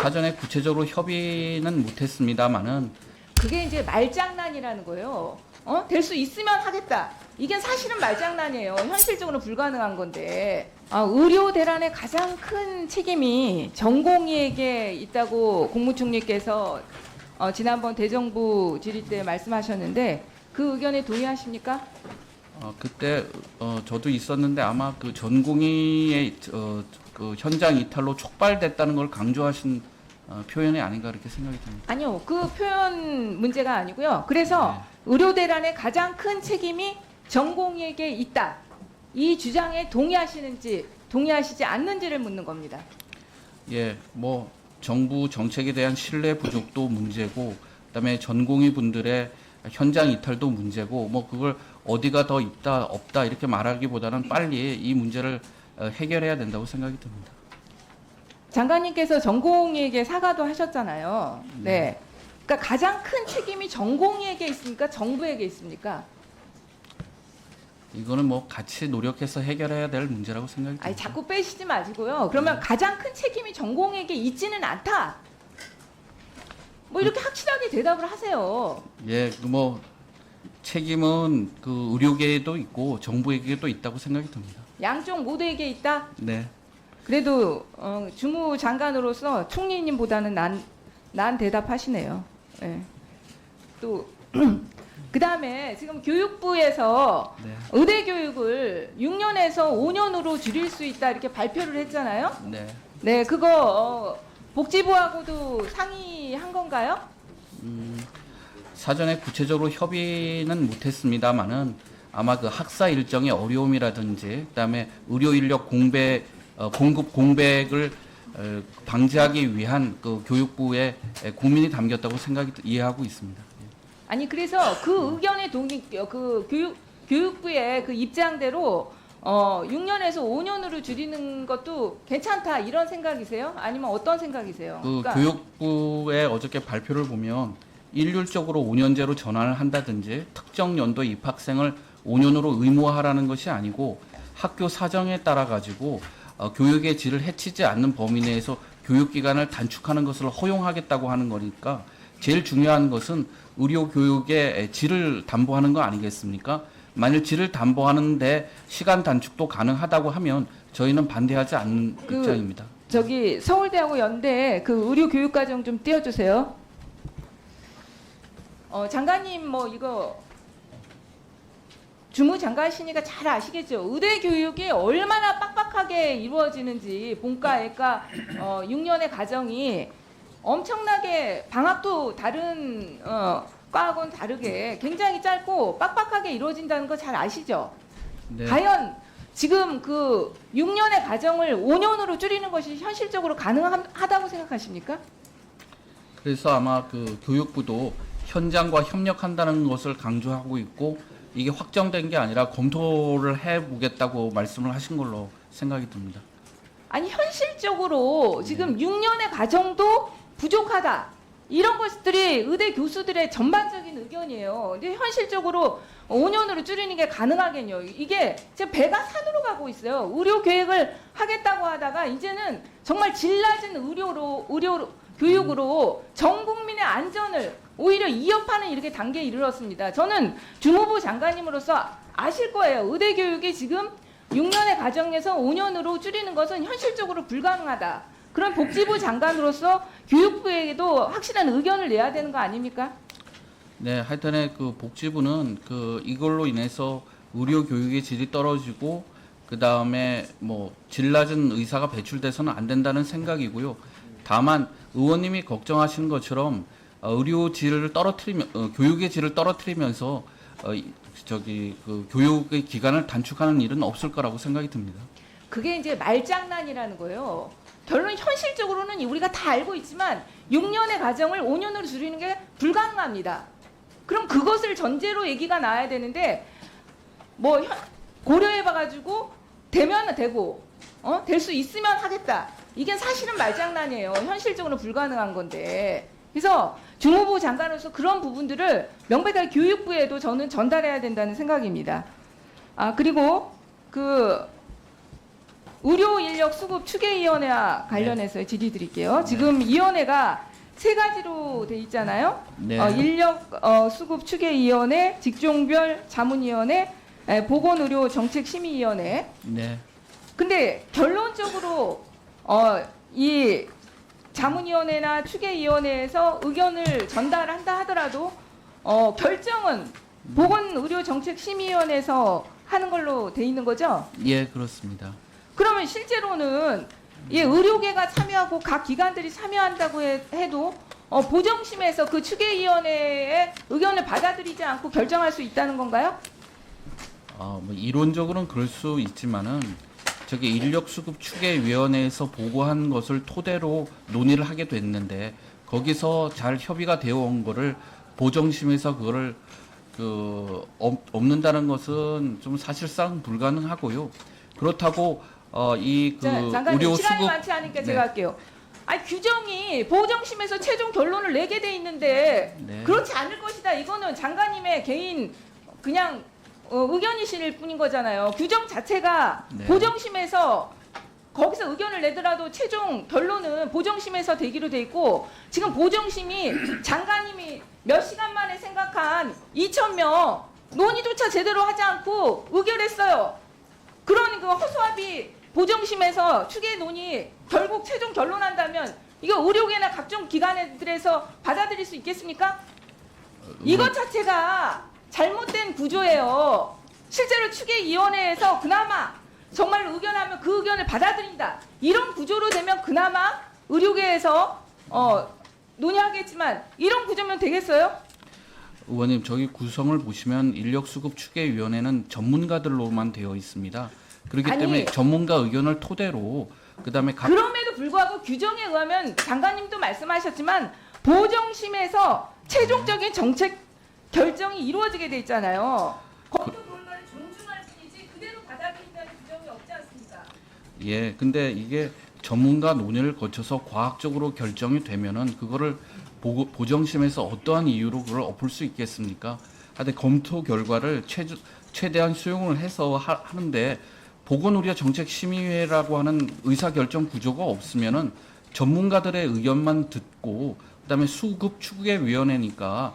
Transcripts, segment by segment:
사전에 구체적으로 협의는 못했습니다만은 그게 이제 말장난이라는 거예요. 될 수 있으면 하겠다. 이게 사실은 말장난이에요. 현실적으로 불가능한 건데. 의료 대란의 가장 큰 책임이 전공의에게 있다고 국무총리께서 지난번 대정부 질의 때 말씀하셨는데 그 의견에 동의하십니까? 그때 저도 있었는데 아마 그 전공의의 그 현장 이탈로 촉발됐다는 걸 강조하신 표현이 아닌가 그렇게 생각이 듭니다. 아니요. 그 표현 문제가 아니고요. 그래서 의료 대란의 가장 큰 책임이 전공의에게 있다. 이 주장에 동의하시는지 동의하시지 않는지를 묻는 겁니다. 예, 뭐 정부 정책에 대한 신뢰 부족도 문제고, 그다음에 전공의 분들의 현장 이탈도 문제고, 뭐 그걸 어디가 더 있다 없다 이렇게 말하기보다는 빨리 이 문제를 해결해야 된다고 생각이 듭니다. 장관님께서 전공의에게 사과도 하셨잖아요. 네. 그러니까 가장 큰 책임이 전공의에게 있습니까? 정부에게 있습니까? 이거는 뭐 같이 노력해서 해결해야 될 문제라고 생각이 듭니다. 아니 자꾸 빼시지 마시고요. 그러면 가장 큰 책임이 전공에게 있지는 않다. 뭐 이렇게 확실하게 대답을 하세요. 예, 뭐 책임은 그 의료계에도 있고 정부에게도 있다고 생각이 듭니다. 양쪽 모두에게 있다. 네. 그래도 주무장관으로서 총리님보다는 난 대답하시네요. 예. 또 그다음에 지금 교육부에서 네. 의대 교육을 6년에서 5년으로 줄일 수 있다 이렇게 발표를 했잖아요. 네. 네, 그거 복지부하고도 상의한 건가요? 사전에 구체적으로 협의는 못했습니다만은 아마 그 학사 일정의 어려움이라든지 그다음에 의료 인력 공급 공백을 방지하기 위한 그 교육부의 고민이 담겼다고 이해하고 있습니다. 아니 그래서 그 의견에 교육부의 그 입장대로 6년에서 5년으로 줄이는 것도 괜찮다 이런 생각이세요? 아니면 어떤 생각이세요? 그 그러니까 교육부의 어저께 발표를 보면 일률적으로 5년제로 전환을 한다든지 특정 연도 입학생을 5년으로 의무화하라는 것이 아니고 학교 사정에 따라 가지고 교육의 질을 해치지 않는 범위 내에서 교육 기간을 단축하는 것을 허용하겠다고 하는 거니까 제일 중요한 것은 의료 교육의 질을 담보하는 거 아니겠습니까? 만일 질을 담보하는데 시간 단축도 가능하다고 하면 저희는 반대하지 않는 입장입니다. 저기 서울대하고 연대 그 의료 교육 과정 좀 띄워주세요. 장관님 뭐 이거 주무장관이시니까 잘 아시겠죠. 의대 교육이 얼마나 빡빡하게 이루어지는지 본과 애과 6년의 과정이 엄청나게 방학도 다른 과하고는 다르게 굉장히 짧고 빡빡하게 이루어진다는 거 잘 아시죠? 네. 과연 지금 그 6년의 과정을 5년으로 줄이는 것이 현실적으로 가능하다고 생각하십니까? 그래서 아마 그 교육부도 현장과 협력한다는 것을 강조하고 있고 이게 확정된 게 아니라 검토를 해보겠다고 말씀을 하신 걸로 생각이 듭니다. 아니 현실적으로 지금 6년의 과정도 부족하다. 이런 것들이 의대 교수들의 전반적인 의견이에요. 근데 현실적으로 5년으로 줄이는 게 가능하겠뇨. 이게 지금 배가 산으로 가고 있어요. 의료 계획을 하겠다고 하다가 이제는 정말 질 낮은 의료 교육으로 전 국민의 안전을 오히려 위협하는 이렇게 단계에 이르렀습니다. 저는 주무부 장관님으로서 아실 거예요. 의대 교육이 지금 6년의 과정에서 5년으로 줄이는 것은 현실적으로 불가능하다. 그럼 복지부 장관으로서 교육부에게도 확실한 의견을 내야 되는 거 아닙니까? 네, 하여튼에 그 복지부는 그 이걸로 인해서 의료 교육의 질이 떨어지고 그 다음에 뭐 질 낮은 의사가 배출돼서는 안 된다는 생각이고요. 다만 의원님이 걱정하시는 것처럼 의료 질을 교육의 질을 떨어뜨리면서 그 교육의 기간을 단축하는 일은 없을 거라고 생각이 듭니다. 그게 이제 말장난이라는 거예요. 결론 현실적으로는 우리가 다 알고 있지만 6년의 과정을 5년으로 줄이는 게 불가능합니다. 그럼 그것을 전제로 얘기가 나와야 되는데 뭐 고려해봐가지고 되면 되고 될 수 있으면 하겠다. 이게 사실은 말장난이에요. 현실적으로 불가능한 건데. 그래서 주무부 장관으로서 그런 부분들을 명백하게 교육부에도 저는 전달해야 된다는 생각입니다. 그리고 의료 인력 수급 추계위원회와 관련해서 질의 드릴게요. 지금 이 위원회가 세 가지로 돼 있잖아요. 네. 인력 수급 추계위원회, 직종별 자문위원회, 보건의료정책심의위원회. 네. 근데 결론적으로 이 자문위원회나 추계위원회에서 의견을 전달한다 하더라도 결정은 보건의료정책심의위원회에서 하는 걸로 돼 있는 거죠? 예, 그렇습니다. 그러면 실제로는 이 의료계가 참여하고 각 기관들이 참여한다고 해도 보정심에서 그 추계위원회의 의견을 받아들이지 않고 결정할 수 있다는 건가요? 뭐 이론적으로는 그럴 수 있지만은 저기 인력 수급 추계위원회에서 보고한 것을 토대로 논의를 하게 됐는데 거기서 잘 협의가 되어 온 거를 보정심에서 그거를 없는다는 것은 좀 사실상 불가능하고요. 그렇다고 장관님 의료 시간이 수급 많지 않으니까 네. 제가 할게요. 아니 규정이 보정심에서 최종 결론을 내게 돼 있는데 네. 그렇지 않을 것이다. 이거는 장관님의 개인 그냥 의견이실 뿐인 거잖아요. 규정 자체가 네. 보정심에서 거기서 의견을 내더라도 최종 결론은 보정심에서 되기로 돼 있고 지금 보정심이 장관님이 몇 시간 만에 생각한 2,000명 논의조차 제대로 하지 않고 의결했어요. 그런 그 허수아비 보정심에서 추계 논의 결국 최종 결론한다면 이거 의료계나 각종 기관들에서 받아들일 수 있겠습니까? 이것 자체가 잘못된 구조예요. 실제로 추계위원회에서 그나마 정말 의견하면 그 의견을 받아들인다. 이런 구조로 되면 그나마 의료계에서 논의하겠지만 이런 구조면 되겠어요? 의원님 저기 구성을 보시면 인력수급 추계위원회는 전문가들로만 되어 있습니다. 그렇기 아니, 때문에 전문가 의견을 토대로 그다음에 각 그럼에도 불구하고 규정에 의하면 장관님도 말씀하셨지만 보정심에서 최종적인 정책 결정이 이루어지게 돼 있잖아요. 검토 결과를 존중할 뿐이지 그대로 받아들인다는 규정이 없지 않습니까? 예, 근데 이게 전문가 논의를 거쳐서 과학적으로 결정이 되면은 그거를 보정심에서 어떠한 이유로 그걸 엎을 수 있겠습니까? 하여튼 검토 결과를 최대한 수용을 해서 하는데 보건의료정책심의회라고 하는 의사결정 구조가 없으면은 전문가들의 의견만 듣고 그다음에 수급 추계위원회니까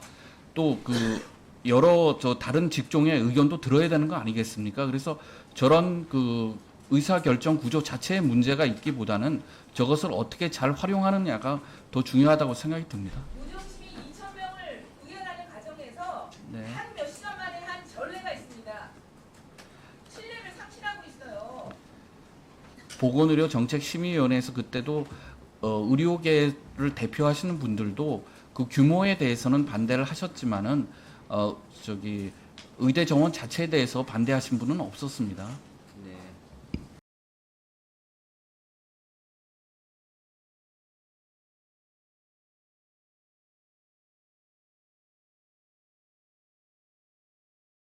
또 그 여러 다른 직종의 의견도 들어야 되는 거 아니겠습니까? 그래서 저런 그 의사결정 구조 자체에 문제가 있기보다는 저것을 어떻게 잘 활용하느냐가 더 중요하다고 생각이 듭니다. 보정심이 2,000명을 의결하는 과정에서 네. 한 몇 시간 만에 한 전례가 있습니다. 신뢰를 상실하고 있어요. 보건의료정책심의위원회에서 그때도 의료계를 대표하시는 분들도 그 규모에 대해서는 반대를 하셨지만은 의대 정원 자체에 대해서 반대하신 분은 없었습니다.